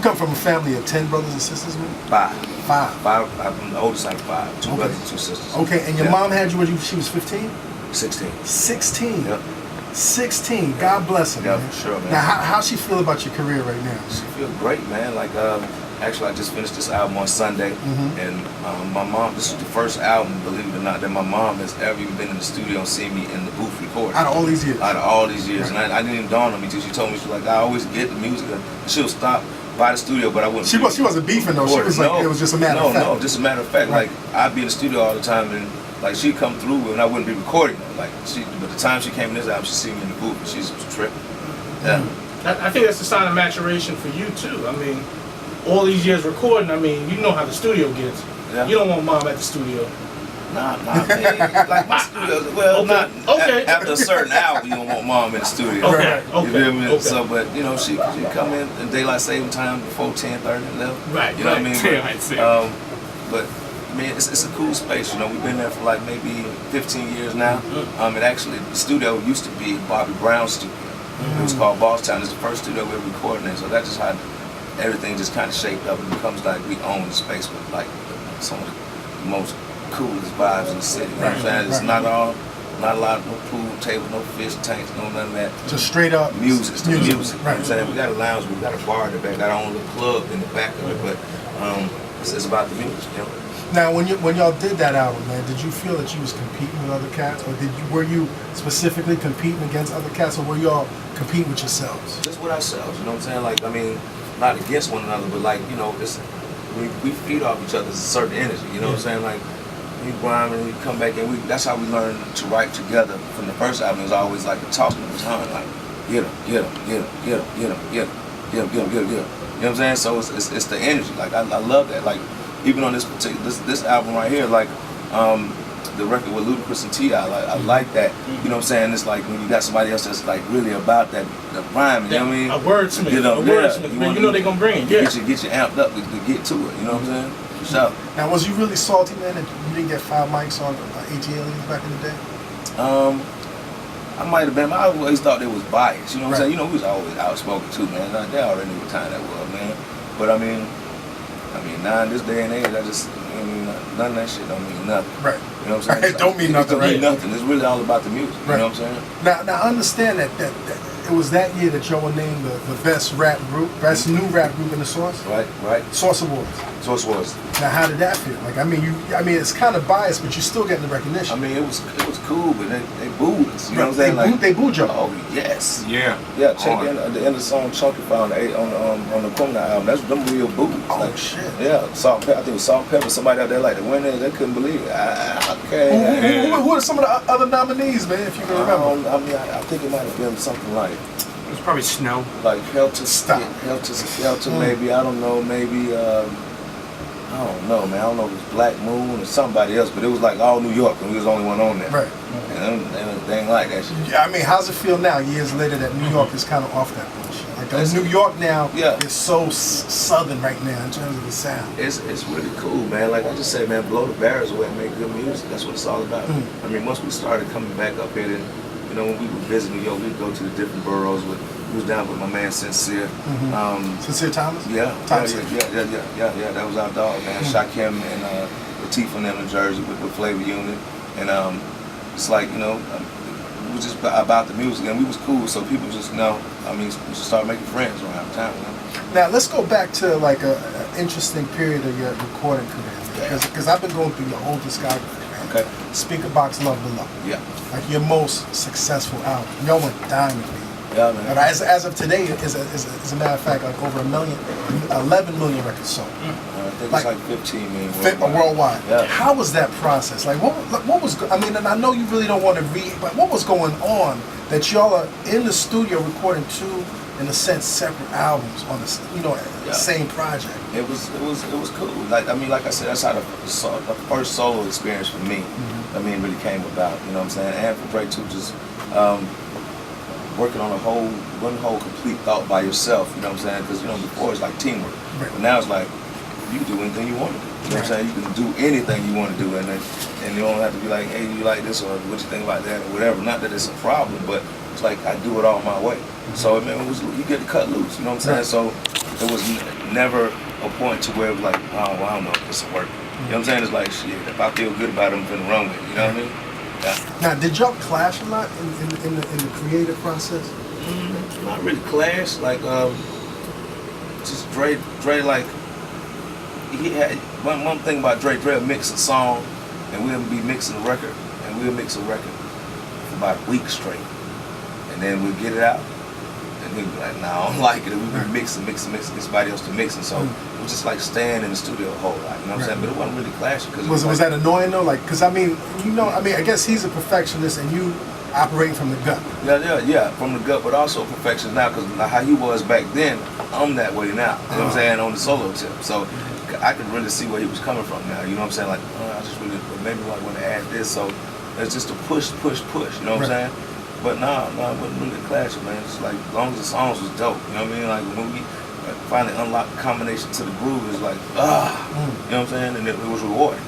come from a family of 10 brothers and sisters, man? Five. Five. I'm the oldest out of five. Two brothers and two sisters. Okay, and your mom had you when she was 15? 16. 16? Yep. 16. God bless her, yeah, man. For sure, man. Now, how she feel about your career right now? She feel great, man. Like, actually, I just finished this album on Sunday, and my mom, this is the first album, believe it or not, that my mom has ever even been in the studio and seen me in the booth recording. Out of all these years? Out of all these years. Right. And I didn't even dawn on me until she told me, she was like, I always get the music, and she'll stop by the studio, but I wouldn't. She wasn't beefing, though. She was like, it was just a matter of fact. No, just a matter of fact. Right. Like, I'd be in the studio all the time, and like, she'd come through, and I wouldn't be recording. Like, but the time she came in this album, she seen me in the booth, and she's tripping. Yeah. I think that's a sign of maturation for you, too. I mean, all these years recording, I mean, you know how the studio gets. Yeah. You don't want mom at the studio. Nah, man. Like my studio, well, okay. After a certain hour, you don't want mom in the studio. Okay, okay. You feel me? Okay. So, but, you know, she come in daylight saving time before 10, 30, 11. Right, you know what I mean? But man, it's a cool space, you know. We've been there for like maybe 15 years now. It actually, the studio used to be Bobby Brown's studio. It was called Boss Town. It's the first studio we were recording in, so that's just how everything just kind of shaped up. It becomes like we own the space with like some of the most coolest vibes in the city. You know what I'm saying? It's not a lot of no pool tables, no fish tanks, no none of that. Just straight up music. It's the music. You know what I'm saying? We got a lounge, we got a bar in the back, got our own little club in the back of it, but it's about the music, you know. Now, when y'all did that album, man, did you feel that you was competing with other cats, or were you specifically competing against other cats, or were y'all competing with yourselves? Just with ourselves, you know what I'm saying? Like, I mean, not against one another, but like, you know, we feed off each other's a certain energy, you know what I'm saying? Like, we grind and we come back and that's how we learn to write together. From the first album, it was always like a talking of the tongue, like, get him, get him, get him, get him, get him, get him, get him, get him, get him, get him. You know what I'm saying? So it's the energy. Like, I love that. Like, even on this particular this album right here, like the record with Ludacris and T.I., I like that. You know what I'm saying? It's like when you got somebody else that's like really about that rhyme. You know what I mean? A wordsmith. You know they're gonna bring it. Yeah. Get you amped up to get to it. You know what I'm saying? For sure. Now, was you really salty, man, that you didn't get 5 mics on ATL back in the day? I might have been. I always thought they was biased. You know what I'm saying? You know, we was always outspoken too, man. They already knew what time that was, man. But I mean, now in this day and age, none of that shit don't mean nothing. Right. You know what I'm saying? It don't mean nothing, right? It don't mean nothing. It's really all about the music. Right. You know what I'm saying? Now I understand that it was that year that y'all were named the best rap group, best new rap group in the Source. Right. Source Awards. Source Awards. Now, how did that feel? Like, I mean, it's kind of biased, but you're still getting the recognition. I mean, it was cool, but they booed us. You know what I'm saying? They booed y'all. Oh yes. Yeah. Yeah. Check at the end of the song "Chunky" on the Kumna album. That's them real boos. Oh like, shit. Yeah. Salt Pepper. I think it was Salt Pepper. Somebody out there like the winners. They couldn't believe it. Okay. Who are some of the other nominees, man? If you can remember. I think it might have been something like. It was probably Snow. Like Helter Skelter, maybe. I don't know. Maybe. I don't know, man. I don't know if it was Black Moon or somebody else, but it was like all New York, and we was the only one on there. Right. And they ain't like that shit. Yeah, I mean, how's it feel now, years later, that New York is kind of off that bullshit? Like, New York now is so southern right now in terms of the sound. It's really cool, man. Like I just said, man, blow the barriers away and make good music. That's what it's all about. I mean, once we started coming back up here, then, you know, when we would visit New York, we'd go to the different boroughs we was down with my man Sincere. Sincere Thomas? Yeah. That was our dog, man. Shakim and Latif and them in Jersey with Flavor Unit. And it's like, you know, we was just about the music, and we was cool, so people just know. I mean, we just started making friends around town. You know? Now, let's go back to like an interesting period of your recording career. Because I've been going through your whole discography, man. Okay. Speakerboxxx Love Below. Yeah. Like your most successful album. Y'all went diamond, man. Yeah, man. As of today, as a matter of fact, like over 11 million records sold. I think it's like 15 million worldwide. Yeah. How was that process? Like, what was? I mean, and I know you really don't want to read, but what was going on that y'all are in the studio recording two, in a sense, separate albums on the same project? It was cool. Like I said, that's how the first solo experience for me. I mean, really came about. You know what I'm saying? And for Dre too, just. Working on one whole complete thought by yourself, you know what I'm saying? Because, you know, before it's like teamwork. Right. But now it's like, you can do anything you want to do. You know what I'm saying? You can do anything you want to do, and you don't have to be like, hey, you like this, or what you think about that, or whatever. Not that it's a problem, but it's like, I do it all my way. So, I mean, you get to cut loose, you know what I'm saying? So, it was never a point to where it was like, oh, well, I don't know if this will work. You know what I'm saying? It's like, shit, if I feel good about it, I'm finna run with it. You know what I mean? Yeah. Now, did y'all clash a lot in the creative process? Not really clash. Like, just Dre, like, he had one thing about Dre would mix a song, and we'll be mixing a record, and we'll mix a record for about a week straight, and then we'll get it out, and he'd be like, "Nah, I don't like it." And we'd be mixing, get somebody else to mix, and so it was just like staying in the studio a whole lot. You know what I'm saying? But it wasn't really clashing. Was that annoying though? Like, cause I mean, I guess he's a perfectionist, and you operating from the gut. Yeah, from the gut, but also perfectionist now, because how he was back then, I'm that way now. You know what I'm saying? On the solo tip, so I could really see where he was coming from now. You know what I'm saying? Like, I just really, maybe I want to add this, so it's just a push. You know what I'm saying? But no, it wasn't really a clash, man. It's like, as long as the songs was dope, you know what I mean? Like, when we finally unlocked the combination to the groove, it's like, you know what I'm saying? And it was rewarding.